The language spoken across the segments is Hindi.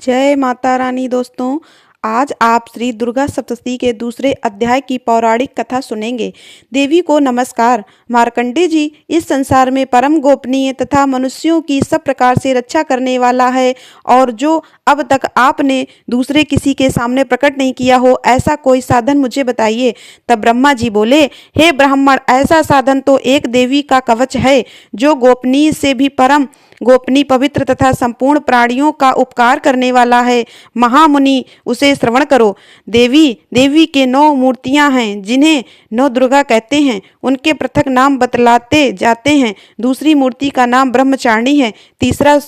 जय माता रानी। दोस्तों, आज आप श्री दुर्गा सप्तशती के दूसरे अध्याय की पौराणिक कथा सुनेंगे। देवी को नमस्कार। मार्कंडे जी इस संसार में परम गोपनीय तथा मनुष्यों की सब प्रकार से रक्षा करने वाला है, और जो अब तक आपने दूसरे किसी के सामने प्रकट नहीं किया हो, ऐसा कोई साधन मुझे बताइए। तब ब्रह्मा जी बोले, हे ब्राह्मण, ऐसा साधन तो एक देवी का कवच है, जो गोपनीय से भी परम गोपनीय, पवित्र तथा संपूर्ण प्राणियों का उपकार करने वाला है। महामुनि, उसे श्रवण करो। देवी के 9 मूर्तियां हैं, जिन्हें 9 दुर्गा कहते हैं। उनके पृथक नाम बतलाते जाते हैं। दूसरी मूर्ति का नाम ब्रह्मचारिणी है। तीसरा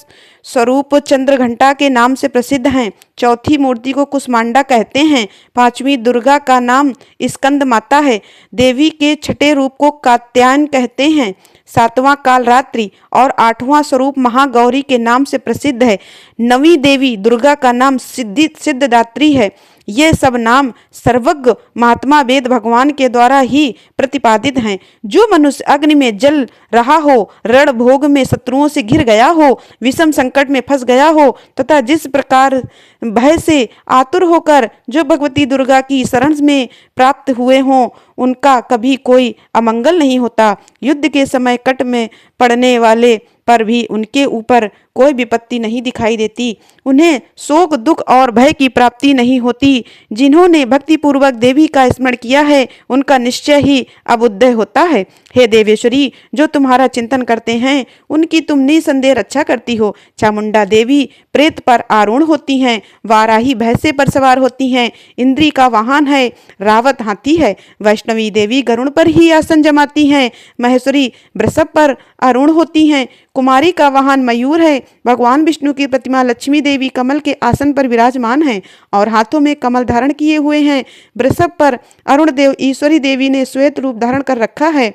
स्वरूप चंद्रघंटा के नाम से प्रसिद्ध है। चौथी मूर्ति को कुष्मांडा कहते हैं। पांचवी दुर्गा का नाम स्कंद माता है। देवी के छठे रूप को कात्यायन कहते हैं। सातवां कालरात्रि और आठवां स्वरूप महागौरी के नाम से प्रसिद्ध है। नवी देवी दुर्गा का नाम सिद्धदात्री है। ये सब नाम सर्वज्ञ महात्मा वेद भगवान के द्वारा ही प्रतिपादित हैं। जो मनुष्य अग्नि में जल रहा हो, रण भोग में शत्रुओं से घिर गया हो, विषम संकट में फंस गया हो, तथा जिस प्रकार भय से आतुर होकर जो भगवती दुर्गा की शरण में प्राप्त हुए हों, उनका कभी कोई अमंगल नहीं होता। युद्ध के समय कट में पड़ने वाले पर भी उनके ऊपर कोई विपत्ति नहीं दिखाई देती। उन्हें शोक, दुख और भय की प्राप्ति नहीं होती। जिन्होंने भक्ति पूर्वक देवी का स्मरण किया है, उनका निश्चय ही अबुद्धय होता है। हे देवेश्वरी, जो तुम्हारा चिंतन करते हैं, उनकी तुम निसंदेह रक्षा करती हो। चामुंडा देवी प्रेत पर आरूढ़ होती हैं। वाराही भैंसे पर सवार होती हैं। इंद्री का वाहन है, रावत हाथी है। वैष्णवी देवी गरुड़ पर ही आसन जमाती हैं। महेश्वरी वृषभ पर आरूढ़ होती हैं। कुमारी का वाहन मयूर है। भगवान विष्णु की प्रतिमा लक्ष्मी देवी कमल के आसन पर विराजमान है और हाथों में कमल धारण किए हुए हैं। वृषभ पर अरुण देव ईश्वरी देवी ने श्वेत रूप धारण कर रखा है।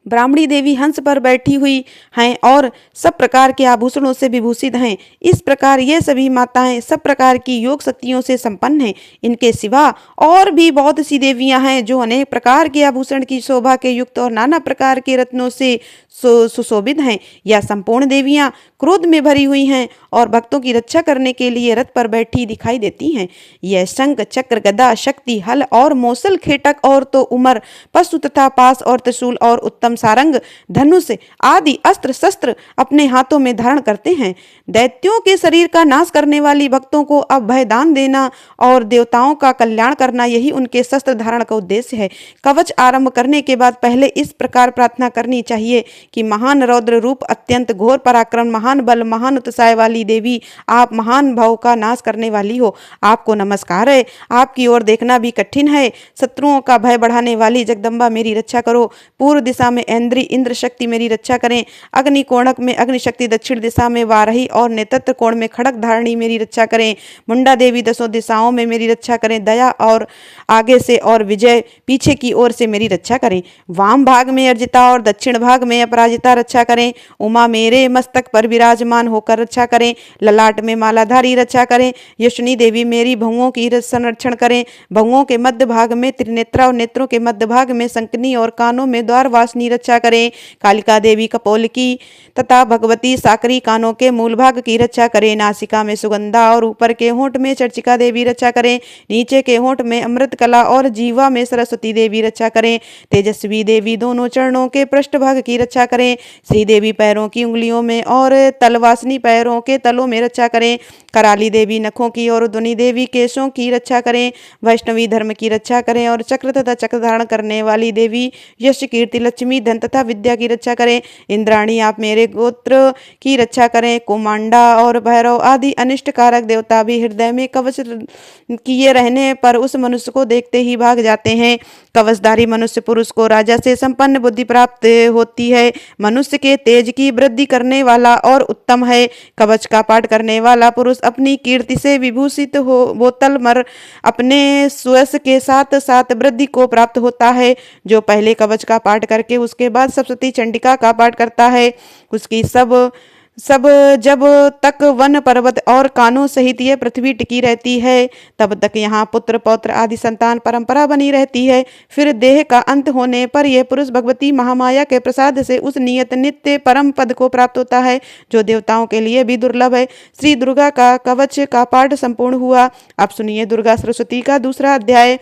ब्राह्मणी देवी हंस पर बैठी हुई हैं और सब प्रकार के आभूषणों से विभूषित हैं। इस प्रकार ये सभी माताएं सब प्रकार की योग शक्तियों से संपन्न हैं। इनके सिवा और भी बहुत सी देवियां हैं, जो अनेक प्रकार के आभूषण की शोभा के युक्त और नाना प्रकार के रत्नों से सुशोभित हैं। यह संपूर्ण देवियां क्रोध में भरी हुई हैं और भक्तों की रक्षा करने के लिए रथ पर बैठी दिखाई देती हैं। यह शंख, चक्र, गदा, शक्ति, हल और मौसल, खेटक और तो उमर, पशु तथा पास और त्रिशूल और उत्तम सारंग, धनुष आदि अस्त्र शस्त्र अपने हाथों में धारण करते हैं। दैत्यों के शरीर का नाश करने वाली भक्तों को अभय दान देना और देवताओं का कल्याण करना, यही उनके शस्त्र धारण का उद्देश्य है। कवच आरंभ करने के बाद पहले इस प्रकार प्रार्थना करनी चाहिए कि महान रौद्र रूप, अत्यंत घोर पराक्रम, महान बल, महान उत्साह वाली देवी, आप महान भव का नाश करने वाली हो। आपको नमस्कार है। आपकी ओर देखना भी कठिन है। शत्रुओं का भय बढ़ाने वाली जगदम्बा, मेरी रक्षा करो। पूर्व दिशा में ऐन्द्री इंद्र शक्ति मेरी रक्षा करें। अग्नि कोणक में अग्नि शक्ति, दक्षिण दिशा में वाराही और नेतृत्व कोण में खड़क धारणी मेरी रक्षा करें। मुंडा देवी दसों दिशाओं में मेरी रक्षा करें। दया और आगे से और विजय पीछे की ओर से मेरी रक्षा करें। वाम भाग में अर्जिता और दक्षिण भाग में अपराजिता रक्षा करें। उमा मेरे मस्तक पर विराजमान होकर रक्षा करें। ललाट में मालाधारी रक्षा करें। यशनी देवी मेरी भुवों की संरक्षण करें। भुवों के मध्य भाग में त्रिनेत्रा और नेत्रों के मध्य भाग में संकनी और कानों में द्वारवासिनी रक्षा करें। कालिका देवी कपोल की तथा भगवती साकरी कानों के मूल भाग की रक्षा करें। नासिका में सुगंधा और ऊपर के होंठ में चर्चिका देवी रक्षा करें। नीचे के होंठ में अमृत कला और जीवा में सरस्वती देवी रक्षा करें। तेजस्वी देवी दोनों चरणों के पृष्ठभाग की रक्षा करें। श्री देवी पैरों की उंगलियों में और तलवासनी पैरों के तलों में रक्षा करें। कराली देवी नखों की और ध्वनि देवी केशों की रक्षा करें। वैष्णवी धर्म की रक्षा करें और चक्र तथा चक्र धारण करने वाली देवी यश, कीर्ति, लक्ष्मी, धन तथा विद्या की रक्षा करें। इंद्राणी, आप मेरे गोत्र की रक्षा करें। कुमांडा और भैरव आदि अनिष्ट कारक देवता भी हृदय में कवच किए रहने पर उस मनुष्य को देखते ही भाग जाते हैं। कवचधारी मनुष्य पुरुष को राजा से संपन्न बुद्धि प्राप्त होती है। मनुष्य के तेज की वृद्धि करने वाला और उत्तम है। कवच का पाठ करने वाला पुरुष अपनी कीर्ति से विभूषित हो बोतल मर अपने सुयश के साथ साथ वृद्धि को प्राप्त होता है। जो पहले कवच का पाठ करके उसके बाद सप्तशती चंडिका का पाठ करता है, उसकी सब सब जब तक वन पर्वत और कानों सहित ये पृथ्वी टिकी रहती है तब तक यहाँ पुत्र पौत्र आदि संतान परंपरा बनी रहती है। फिर देह का अंत होने पर यह पुरुष भगवती महामाया के प्रसाद से उस नियत नित्य परम पद को प्राप्त होता है जो देवताओं के लिए भी दुर्लभ है। श्री दुर्गा का कवच का पाठ संपूर्ण हुआ। अब सुनिए दुर्गा सरस्वती का दूसरा अध्याय।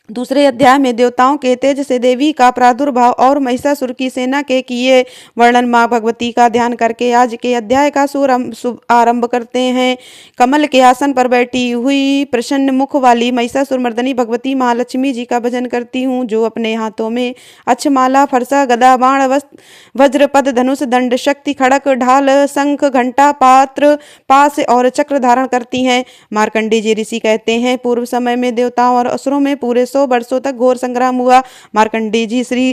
दूसरे अध्याय में देवताओं के तेज से देवी का प्रादुर्भाव और महिषासुर की सेना के किए वर्णन मां भगवती का ध्यान करके आज के अध्याय का आरंभ करते हैं। कमल के आसन पर बैठी हुई प्रसन्न मुख वाली महिषासुर मर्दनी भगवती महालक्ष्मी जी का भजन करती हूँ, जो अपने हाथों में अक्षमाला, फरसा, गदा, बाण, वज्र, पद, धनुष, दंड, शक्ति, खड़क, ढाल, शंख, घंटा, पात्र, पास और चक्र धारण करती हैं। मार्कंडेय जी ऋषि कहते हैं, पूर्व समय में देवताओं और असुरों में पूरे 100 वर्षों तक घोर संग्राम हुआ। मार्कंडेय जी श्री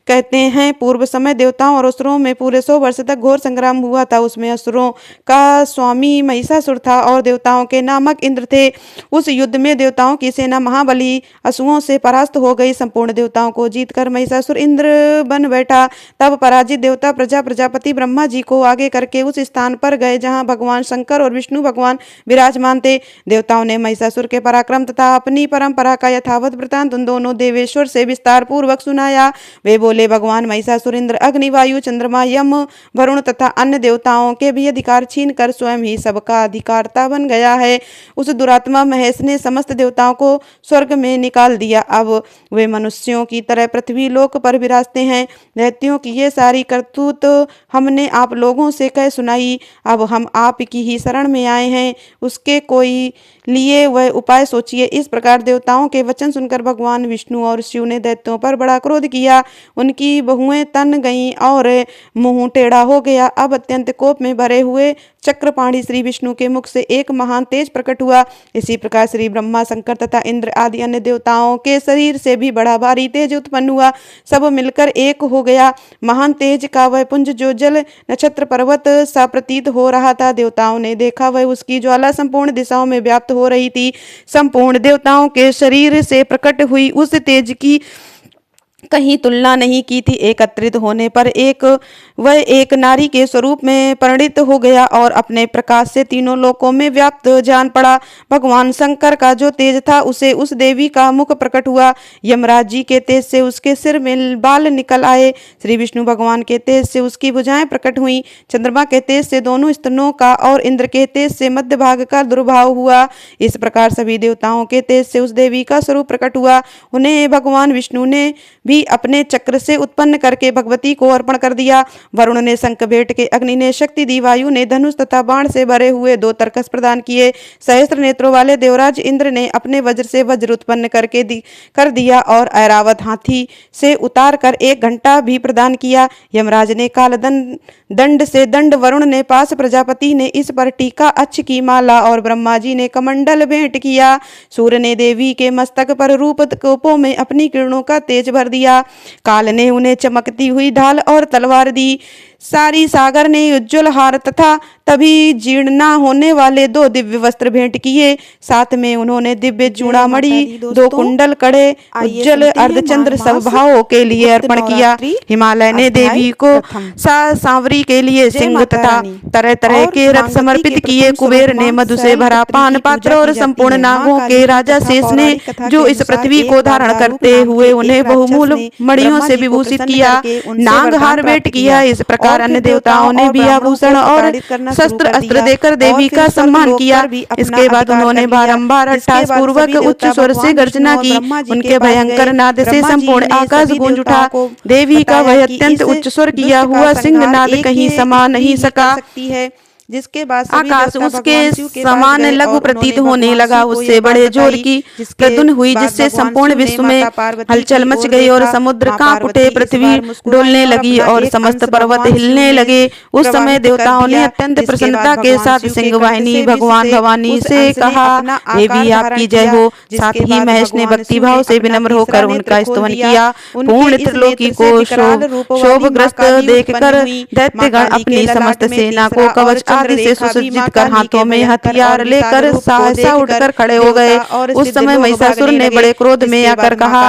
कहते हैं, पूर्व समय देवताओं और असुरों में पूरे 100 वर्ष तक घोर संग्राम हुआ था। उसमें असुरों का स्वामी महिषासुर था और देवताओं के नामक इंद्र थे। उस युद्ध में देवताओं की सेना महाबली असुरों से परास्त हो गई। संपूर्ण देवताओं को जीतकर महिषासुर इंद्र बन बैठा। तब पराजित देवता प्रजापति ब्रह्मा जी को आगे करके उस स्थान पर गए जहां भगवान शंकर और विष्णु भगवान विराजमान थे। देवताओं ने महिषासुर के पराक्रम तथा अपनी परंपरा का यथावत वृतांत उन दोनों देवेश्वर से विस्तार पूर्वक सुनाया। वे बोले, भगवान महिषासुर इंद्र, अग्नि, वायु, चंद्रमा, यम, वरुण तथा अन्य देवताओं के भी अधिकार छीन कर स्वयं ही सबका अधिकारता बन गया है। उस दुरात्मा महेश ने समस्त देवताओं को स्वर्ग में निकाल दिया। अब वे मनुष्यों की तरह पृथ्वी लोक पर विराजते हैं। दैत्यों की ये सारी करतूत हमने आप लोगों से कह सुनाई। अब हम आप की ही शरण में आए हैं, उसके कोई लिए वह उपाय सोचिए। इस प्रकार देवताओं के वचन सुनकर भगवान विष्णु और शिव ने दैत्यों पर बड़ा क्रोध किया। उनकी बहुएं तन गईं और मुंह टेढ़ा हो गया। अब अत्यंत कोप में भरे हुए चक्रपाणी श्री विष्णु के मुख से एक महान तेज प्रकट हुआ। इसी प्रकार श्री ब्रह्मा, शंकर तथा इंद्र आदि अन्य देवताओं के शरीर से भी बड़ा भारी तेज उत्पन्न हुआ। सब मिलकर एक हो गया। महान तेज का वह पुंज जो जल नक्षत्र पर्वत सा प्रतीत हो रहा था, देवताओं ने देखा वह उसकी ज्वाला संपूर्ण दिशाओं में व्याप्त हो रही थी। संपूर्ण देवताओं के शरीर से प्रकट हुई उस तेज की कहीं तुलना नहीं की थी। एकत्रित होने पर वह एक नारी के स्वरूप में परिणित हो गया और अपने प्रकाश से तीनों लोकों में व्याप्त जान पड़ा। भगवान शंकर का जो तेज था उसे उस देवी का मुख प्रकट हुआ। यमराज जी के तेज से उसके सिर में बाल निकल आए। श्री विष्णु भगवान के तेज से उसकी भुजाएं प्रकट हुई। चंद्रमा के तेज से दोनों स्तनों का और इंद्र के तेज से मध्य भाग का दुर्भाव हुआ। इस प्रकार सभी देवताओं के तेज से उस देवी का स्वरूप प्रकट हुआ। उन्हें भगवान विष्णु ने भी अपने चक्र से उत्पन्न करके भगवती को अर्पण कर दिया। वरुण ने शंख भेंट के, अग्नि ने शक्ति दी, वायु ने धनुष तथा बाण से भरे हुए 2 तरकस प्रदान किए। सहस्त्र नेत्रों वाले देवराज इंद्र ने अपने वज्र से वज्र उत्पन्न कर दिया और ऐरावत हाथी से उतार कर 1 घंटा भी प्रदान किया। यमराज ने काल दंड से दंड, वरुण ने पास, प्रजापति ने इस पर टीका अक्ष की माला और ब्रह्मा जी ने कमंडल भेंट किया। सूर्य ने देवी के मस्तक पर रूप कोपों में अपनी किरणों का तेज भर दिया। काल ने उन्हें चमकती हुई ढाल और तलवार दी। सारी सागर ने उज्ज्वल हार तथा तभी जीर्ण न होने वाले 2 दिव्य वस्त्र भेंट किए। साथ में उन्होंने दिव्य चूड़ामणि, 2 कुंडल, कड़े, उज्ज्वल अर्धचंद्र सब भावों के लिए अर्पण किया। हिमालय ने देवी को सांवरी के लिए सिंह तथा तरह तरह के रथ समर्पित किए। कुबेर ने मधु से भरा पान पात्र और संपूर्ण नागों के राजा शेष ने, जो इस पृथ्वी को धारण करते हुए उन्हें बहुमूल मणियों से विभूषित किया, नाग हार भेंट किया। इस प्रकार अन्य देवताओं ने भी आभूषण और शस्त्र अस्त्र देकर देवी का सम्मान किया। इसके बाद उन्होंने बारंबार अट्ठास पूर्वक उच्च स्वर से गर्जना की। उनके भयंकर नाद से संपूर्ण आकाश गूंज उठा। देवी का वह अत्यंत उच्च स्वर किया हुआ सिंह नाद कहीं समा नहीं सका। जिसके बाद आकाश उसके समान लघु प्रतीत होने लगा। उससे बड़े जोर की प्रधुन हुई, जिससे संपूर्ण विश्व में हलचल मच गई और समुद्र कांप उठे, पृथ्वी डोलने लगी और समस्त पर्वत हिलने लगे। उस समय देवताओं ने अत्यंत प्रसन्नता के साथ सिंह वाहिनी भगवान भवानी से कहा, देवी आपकी जय हो। साथ ही महेश ने भक्ति भाव से विनम्र होकर उनका स्तवन किया। पूर्ण त्रिलोकी को शोभग्रस्त देखकर दैत्यगण अपनी समस्त सेना को कवच आदि से सुसज्जित कर हाथों में हथियार लेकर सहसा उठकर खड़े हो गए। उस समय महिषासुर ने बड़े क्रोध में आकर कहा,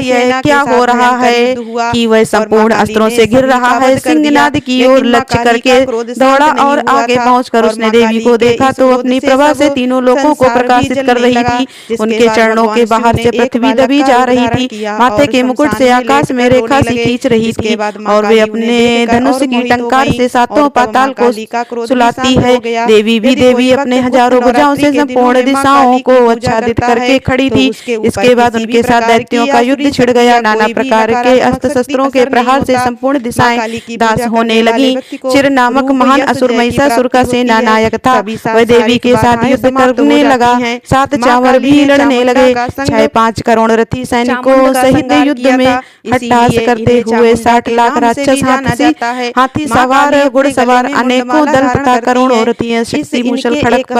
यह क्या हो रहा है कि वह संपूर्ण अस्त्रों से घिर रहा है। सिंहनाद की ओर लक्ष्य करके दौड़ा और आगे पहुंचकर उसने देवी को देखा तो अपनी प्रभा से तीनों लोगों को प्रकाशित कर रही थी। उनके चरणों के बाहर से पृथ्वी दबी जा रही थी, माथे के मुकुट से आकाश में रेखा सी खींच रही थी और वे अपने धनुष की टंकार से सातों पाताल को सुलाती है। देवी भी देवी अपने हजारों भुजाओं से संपूर्ण दिशाओं को आच्छादित करके खड़ी थी। इसके बाद उनके साथ दैत्यों का युद्ध छिड़ गया। नाना प्रकार के अस्त्र शस्त्रों के प्रहार से संपूर्ण दिशाएं दास होने लगी। चिर नामक महान असुर महिषासुर का सेना नायक था, वह देवी के साथ युद्ध करने लगा। 7 चावर भी लड़ने लगे। 6-5 करोड़ रथी सैनिकों सहित युद्ध में हट्टास करते हुए 60 लाख राक्षस हाथी सवार घुड़सवार अनेकों दल तथा करोड़ों रथियां शक्ति मूषल खड़क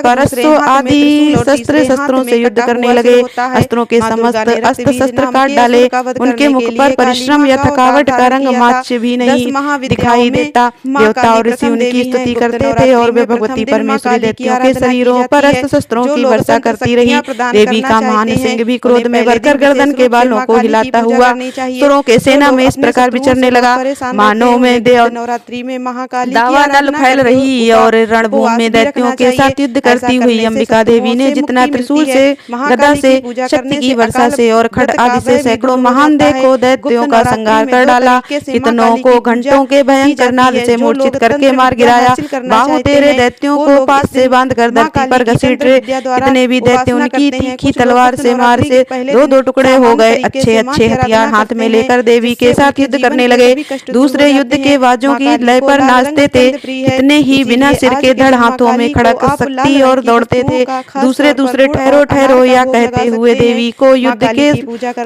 परसों आदि शस्त्रों से युद्ध करने लगे। अस्त्रों के समस्त अस्त्र शस्त्र काट डाले। उनके मुख पर परिश्रम या थकावट का रंग मात्र भी नहीं दिखाई देता। देवता और ऋषि उनकी स्तुति करते थे और वे भगवती परमेश्वरी दैत्यों के शरीरों पर अस्त्र शस्त्रों की वर्षा करती रही। देवी का महान सिंह भी क्रोध में भरकर गर्दन के बालों को हिलाता हुआ सुरों के सेना में इस प्रकार विचरने लगा, मानो में नवरात्रि में महाकाली दावानल फैल रही और रणभूमि में दैत्यों के साथ युद्ध करती हुई अंबिका देवी ने जितना त्रिशूल से, गदा से, शक्ति की वर्षा से और खड्ग आदि से सैकड़ों महान देखो दैत्यों का संहार कर डाला। कितनों को घंटों के भयंकर नाद से मूर्छित करके मार गिराया। बाहु तेरे दैत्यों को पास से बांधकर धरती पर घसीट कितने भी दैत्य उनकी तीखी तलवार से मार से 2-2 टुकड़े हो गए। अच्छे हथियार हाथ में लेकर देवी के साथ युद्ध करने लगे। दूसरे युद्ध के बाजों की लय पर नाचते थे। कितने ही बिना सिर के धड़ हाथों में खड़क शक्ति और दौड़ते थे। दूसरे ठहरो ठहरो या कहते हुए देवी को युद्ध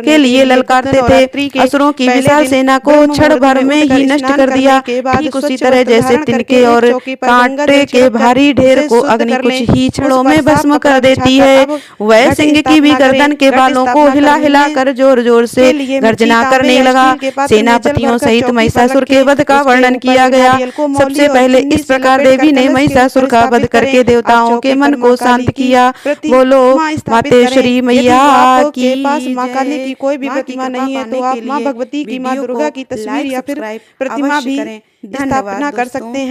के लिए ललकारते थे। असुरों की विशाल सेना को क्षण भर में ही नष्ट कर दिया। ठीक उसी तरह जैसे तिनके और कांटे के भारी ढेर को अग्नि कुछ ही क्षणों में भस्म कर देती है, वह सिंह की भी गर्दन के बालों को हिला हिला कर जोर जोर से गर्जना करने लगा। सेनापतियों सहित महिषासुर के वध का वर्णन किया गया। सबसे पहले इस प्रकार देवी ने महिषासुर का वध करके देवताओं के मन को शांत किया। बोलो मातेश्वरी मैया की माँ काली की कोई भी प्रतिमा नहीं है तो आप माँ भगवती की, माँ दुर्गा की तस्वीर या फिर प्रतिमा भी स्थापना कर सकते हैं।